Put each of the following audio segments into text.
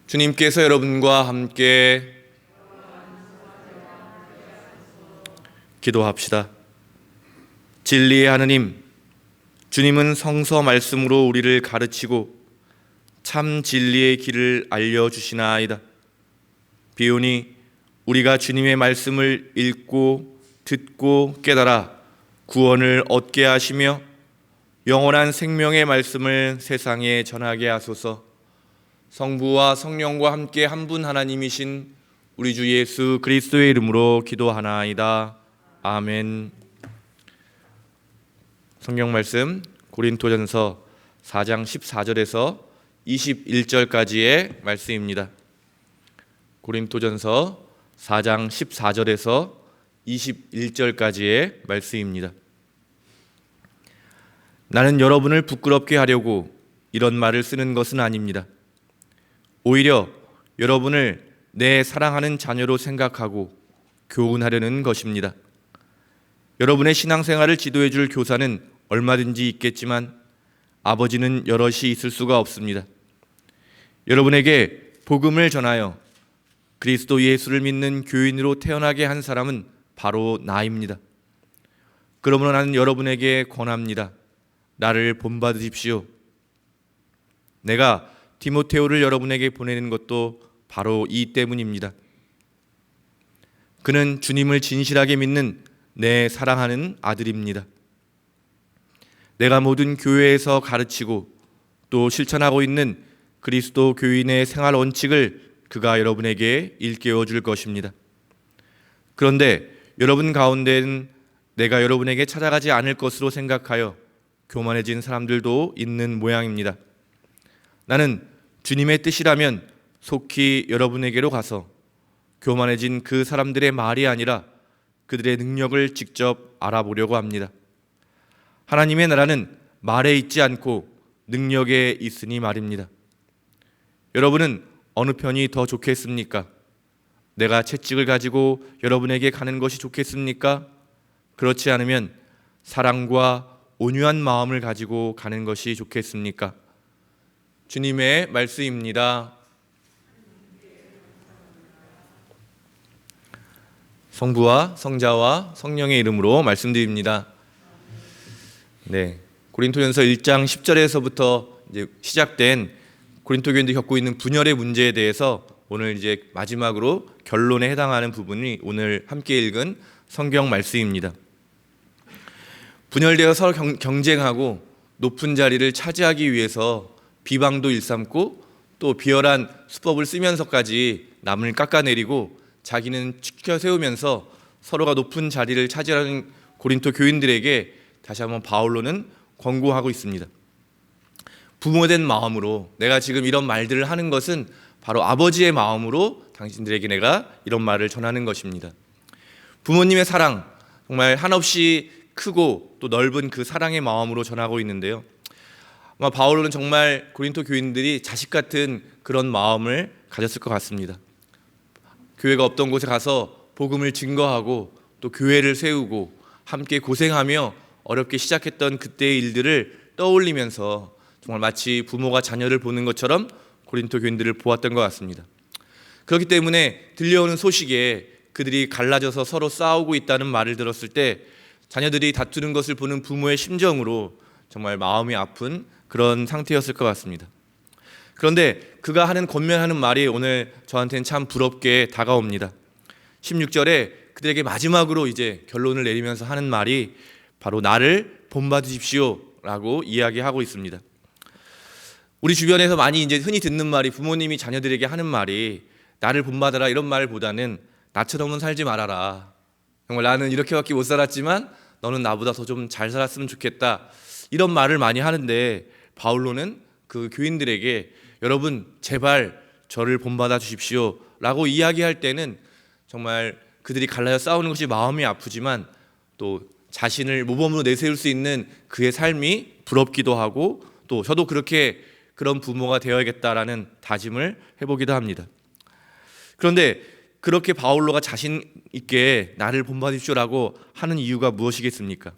주님께서 여러분과 함께 기도합시다. 진리의 하느님, 주님은 성서 말씀으로 우리를 가르치고 참 진리의 길을 알려주시나이다. 비오니 우리가 주님의 말씀을 읽고 듣고 깨달아 구원을 얻게 하시며 영원한 생명의 말씀을 세상에 전하게 하소서. 성부와 성령과 함께 한 분 하나님이신 우리 주 예수 그리스도의 이름으로 기도하나이다. 아멘. 성경 말씀 고린토전서 4장 14절에서 21절까지의 말씀입니다. 고린토전서 4장 14절에서 21절까지의 말씀입니다. 나는 여러분을 부끄럽게 하려고 이런 말을 쓰는 것은 아닙니다. 오히려 여러분을 내 사랑하는 자녀로 생각하고 교훈하려는 것입니다. 여러분의 신앙생활을 지도해 줄 교사는 얼마든지 있겠지만 아버지는 여럿이 있을 수가 없습니다. 여러분에게 복음을 전하여 그리스도 예수를 믿는 교인으로 태어나게 한 사람은 바로 나입니다. 그러므로 나는 여러분에게 권합니다. 나를 본받으십시오. 내가 디모데오를 여러분에게 보내는 것도 바로 이 때문입니다. 그는 주님을 진실하게 믿는 내 사랑하는 아들입니다. 내가 모든 교회에서 가르치고 또 실천하고 있는 그리스도 교인의 생활 원칙을 그가 여러분에게 일깨워 줄 것입니다. 그런데 여러분 가운데는 내가 여러분에게 찾아가지 않을 것으로 생각하여 교만해진 사람들도 있는 모양입니다. 나는 주님의 뜻이라면 속히 여러분에게로 가서 교만해진 그 사람들의 말이 아니라 그들의 능력을 직접 알아보려고 합니다. 하나님의 나라는 말에 있지 않고 능력에 있으니 말입니다. 여러분은 어느 편이 더 좋겠습니까? 내가 채찍을 가지고 여러분에게 가는 것이 좋겠습니까? 그렇지 않으면 사랑과 온유한 마음을 가지고 가는 것이 좋겠습니까? 주님의 말씀입니다. 성부와 성자와 성령의 이름으로 말씀드립니다. 네, 고린토전서 1장 10절에서부터 이제 시작된 고린토 교인들이 겪고 있는 분열의 문제에 대해서 오늘 이제 마지막으로 결론에 해당하는 부분이 오늘 함께 읽은 성경 말씀입니다. 분열되어 서로 경쟁하고 높은 자리를 차지하기 위해서 비방도 일삼고 또 비열한 수법을 쓰면서까지 남을 깎아내리고 자기는 지켜 세우면서 서로가 높은 자리를 차지하는 고린토 교인들에게 다시 한번 바울로는 권고하고 있습니다. 부모된 마음으로 내가 지금 이런 말들을 하는 것은 바로 아버지의 마음으로 당신들에게 내가 이런 말을 전하는 것입니다. 부모님의 사랑, 정말 한없이 크고 또 넓은 그 사랑의 마음으로 전하고 있는데요. 아마 바울은 정말 고린토 교인들이 자식 같은 그런 마음을 가졌을 것 같습니다. 교회가 없던 곳에 가서 복음을 증거하고 또 교회를 세우고 함께 고생하며 어렵게 시작했던 그때의 일들을 떠올리면서 정말 마치 부모가 자녀를 보는 것처럼 고린토 교인들을 보았던 것 같습니다. 그렇기 때문에 들려오는 소식에 그들이 갈라져서 서로 싸우고 있다는 말을 들었을 때 자녀들이 다투는 것을 보는 부모의 심정으로 정말 마음이 아픈 그런 상태였을 것 같습니다. 그런데 그가 하는 권면하는 말이 오늘 저한테는 참 부럽게 다가옵니다. 16절에 그들에게 마지막으로 이제 결론을 내리면서 하는 말이 바로 나를 본받으십시오 라고 이야기하고 있습니다. 우리 주변에서 많이 이제 흔히 듣는 말이 부모님이 자녀들에게 하는 말이 나를 본받아라 이런 말보다는 나처럼은 살지 말아라. 정말 나는 이렇게밖에 못 살았지만 너는 나보다 더 좀 잘 살았으면 좋겠다. 이런 말을 많이 하는데 바울로는 그 교인들에게 여러분 제발 저를 본받아 주십시오 라고 이야기할 때는 정말 그들이 갈라져 싸우는 것이 마음이 아프지만 또 자신을 모범으로 내세울 수 있는 그의 삶이 부럽기도 하고 또 저도 그렇게 그런 부모가 되어야겠다라는 다짐을 해보기도 합니다. 그런데 그렇게 바울로가 자신 있게 나를 본받으십시오라고 하는 이유가 무엇이겠습니까?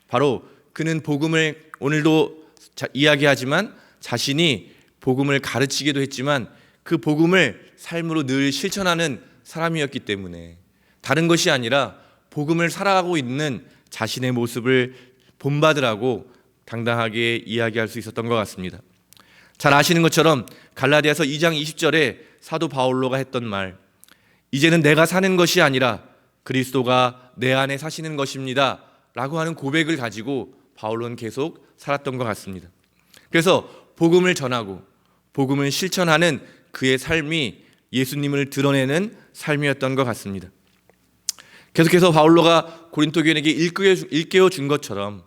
바로 그는 복음을 오늘도 이야기하지만 자신이 복음을 가르치기도 했지만 그 복음을 삶으로 늘 실천하는 사람이었기 때문에 다른 것이 아니라 복음을 살아가고 있는 자신의 모습을 본받으라고 당당하게 이야기할 수 있었던 것 같습니다. 잘 아시는 것처럼 갈라디아서 2장 20절에 사도 바울로가 했던 말, 이제는 내가 사는 것이 아니라 그리스도가 내 안에 사시는 것입니다 라고 하는 고백을 가지고 바울은 계속 살았던 것 같습니다. 그래서 복음을 전하고 복음을 실천하는 그의 삶이 예수님을 드러내는 삶이었던 것 같습니다. 계속해서 바울로가 고린도 교인에게 일깨워 준 것처럼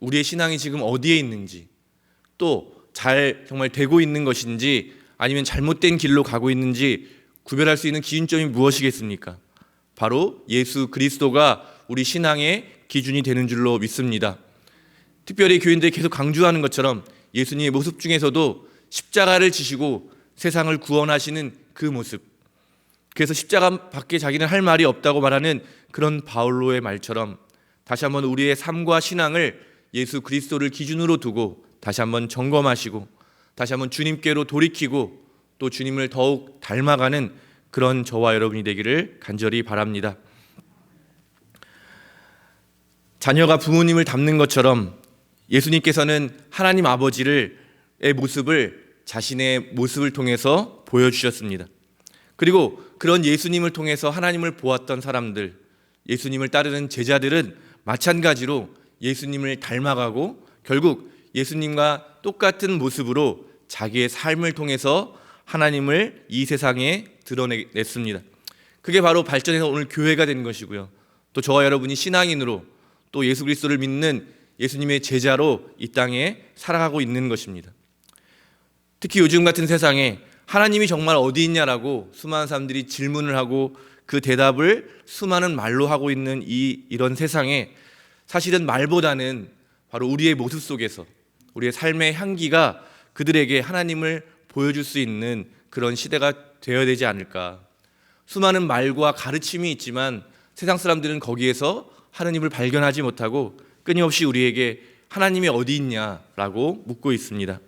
우리의 신앙이 지금 어디에 있는지, 또 정말 되고 있는 것인지 아니면 잘못된 길로 가고 있는지 구별할 수 있는 기준점이 무엇이겠습니까? 바로 예수 그리스도가 우리 신앙의 기준이 되는 줄로 믿습니다. 특별히 교인들이 계속 강조하는 것처럼 예수님의 모습 중에서도 십자가를 지시고 세상을 구원하시는 그 모습, 그래서 십자가 밖에 자기는 할 말이 없다고 말하는 그런 바울로의 말처럼 다시 한번 우리의 삶과 신앙을 예수 그리스도를 기준으로 두고 다시 한번 점검하시고 다시 한번 주님께로 돌이키고 또 주님을 더욱 닮아가는 그런 저와 여러분이 되기를 간절히 바랍니다. 자녀가 부모님을 닮는 것처럼 예수님께서는 하나님 아버지의 모습을 자신의 모습을 통해서 보여주셨습니다. 그리고 그런 예수님을 통해서 하나님을 보았던 사람들, 예수님을 따르는 제자들은 마찬가지로 예수님을 닮아가고 결국 예수님과 똑같은 모습으로 자기의 삶을 통해서 하나님을 이 세상에 드러냈습니다. 그게 바로 발전해서 오늘 교회가 된 것이고요. 또 저와 여러분이 신앙인으로 또 예수 그리스도를 믿는 예수님의 제자로 이 땅에 살아가고 있는 것입니다. 특히 요즘 같은 세상에 하나님이 정말 어디 있냐라고 수많은 사람들이 질문을 하고 그 대답을 수많은 말로 하고 있는 이런 세상에 사실은 말보다는 바로 우리의 모습 속에서 우리의 삶의 향기가 그들에게 하나님을 보여줄 수 있는 그런 시대가 되어야 되지 않을까. 수많은 말과 가르침이 있지만 세상 사람들은 거기에서 하나님을 발견하지 못하고 끊임없이 우리에게 하나님이 어디 있냐라고 묻고 있습니다.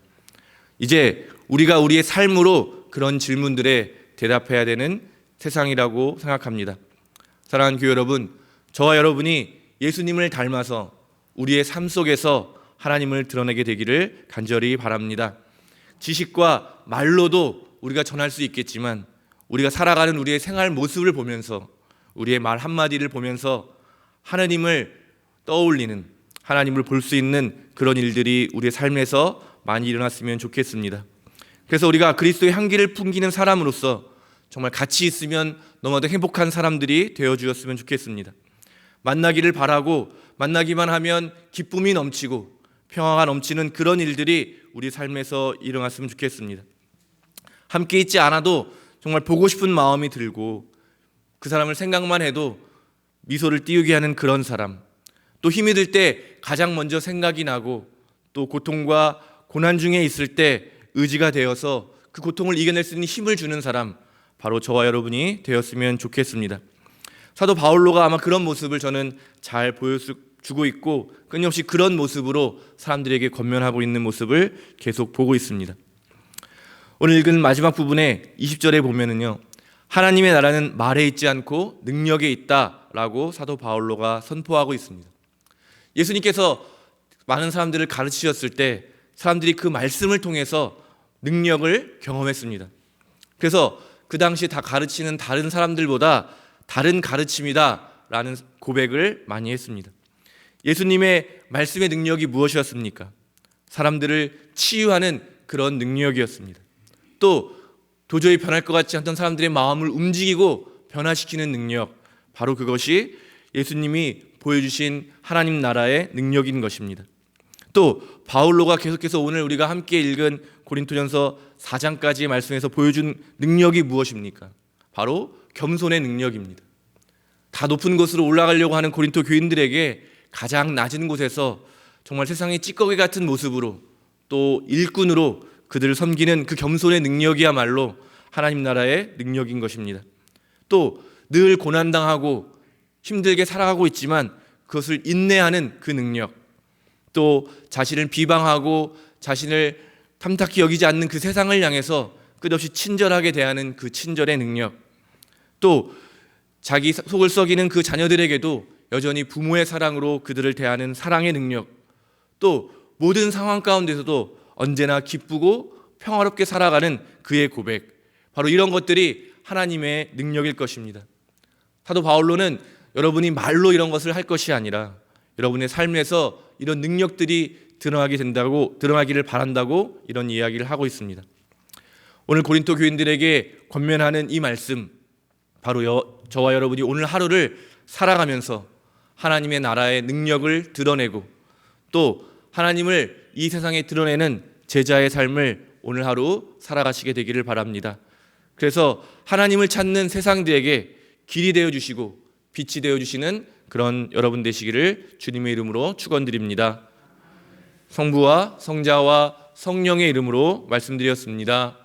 이제 우리가 우리의 삶으로 그런 질문들에 대답해야 되는 세상이라고 생각합니다. 사랑하는 교회 여러분, 저와 여러분이 예수님을 닮아서 우리의 삶 속에서 하나님을 드러내게 되기를 간절히 바랍니다. 지식과 말로도 우리가 전할 수 있겠지만 우리가 살아가는 우리의 생활 모습을 보면서 우리의 말 한마디를 보면서 하나님을 떠올리는, 하나님을 볼 수 있는 그런 일들이 우리의 삶에서 많이 일어났으면 좋겠습니다. 그래서 우리가 그리스도의 향기를 풍기는 사람으로서 정말 같이 있으면 너무나도 행복한 사람들이 되어주었으면 좋겠습니다. 만나기를 바라고 만나기만 하면 기쁨이 넘치고 평화가 넘치는 그런 일들이 우리 삶에서 일어났으면 좋겠습니다. 함께 있지 않아도 정말 보고 싶은 마음이 들고 그 사람을 생각만 해도 미소를 띄우게 하는 그런 사람, 또 힘이 들 때 가장 먼저 생각이 나고 또 고통과 고난 중에 있을 때 의지가 되어서 그 고통을 이겨낼 수 있는 힘을 주는 사람, 바로 저와 여러분이 되었으면 좋겠습니다. 사도 바울로가 아마 그런 모습을 저는 잘 보여주고 있고 끊임없이 그런 모습으로 사람들에게 권면하고 있는 모습을 계속 보고 있습니다. 오늘 읽은 마지막 부분에 20절에 보면은요, 하나님의 나라는 말에 있지 않고 능력에 있다라고 사도 바울로가 선포하고 있습니다. 예수님께서 많은 사람들을 가르치셨을 때 사람들이 그 말씀을 통해서 능력을 경험했습니다. 그래서 그 당시 다 가르치는 다른 사람들보다 다른 가르침이다라는 고백을 많이 했습니다. 예수님의 말씀의 능력이 무엇이었습니까? 사람들을 치유하는 그런 능력이었습니다. 또 도저히 변할 것 같지 않던 사람들의 마음을 움직이고 변화시키는 능력, 바로 그것이 예수님이 보여주신 하나님 나라의 능력인 것입니다. 또 바울로가 계속해서 오늘 우리가 함께 읽은 고린도전서 4장까지의 말씀에서 보여준 능력이 무엇입니까? 바로 겸손의 능력입니다. 다 높은 곳으로 올라가려고 하는 고린도 교인들에게 가장 낮은 곳에서 정말 세상의 찌꺼기 같은 모습으로 또 일꾼으로 그들을 섬기는 그 겸손의 능력이야말로 하나님 나라의 능력인 것입니다. 또 늘 고난당하고 힘들게 살아가고 있지만 그것을 인내하는 그 능력, 또 자신을 비방하고 자신을 탐탁히 여기지 않는 그 세상을 향해서 끝없이 친절하게 대하는 그 친절의 능력, 또 자기 속을 썩이는 그 자녀들에게도 여전히 부모의 사랑으로 그들을 대하는 사랑의 능력, 또 모든 상황 가운데서도 언제나 기쁘고 평화롭게 살아가는 그의 고백, 바로 이런 것들이 하나님의 능력일 것입니다. 사도 바울로는 여러분이 말로 이런 것을 할 것이 아니라 여러분의 삶에서 이런 능력들이 드러나기를 바란다고 이런 이야기를 하고 있습니다. 오늘 고린도 교인들에게 권면하는 이 말씀, 바로 저와 여러분이 오늘 하루를 살아가면서 하나님의 나라의 능력을 드러내고 또 하나님을 이 세상에 드러내는 제자의 삶을 오늘 하루 살아가시게 되기를 바랍니다. 그래서 하나님을 찾는 세상들에게 길이 되어주시고 빛이 되어주시는 그런 여러분 되시기를 주님의 이름으로 축원드립니다. 성부와 성자와 성령의 이름으로 말씀드렸습니다.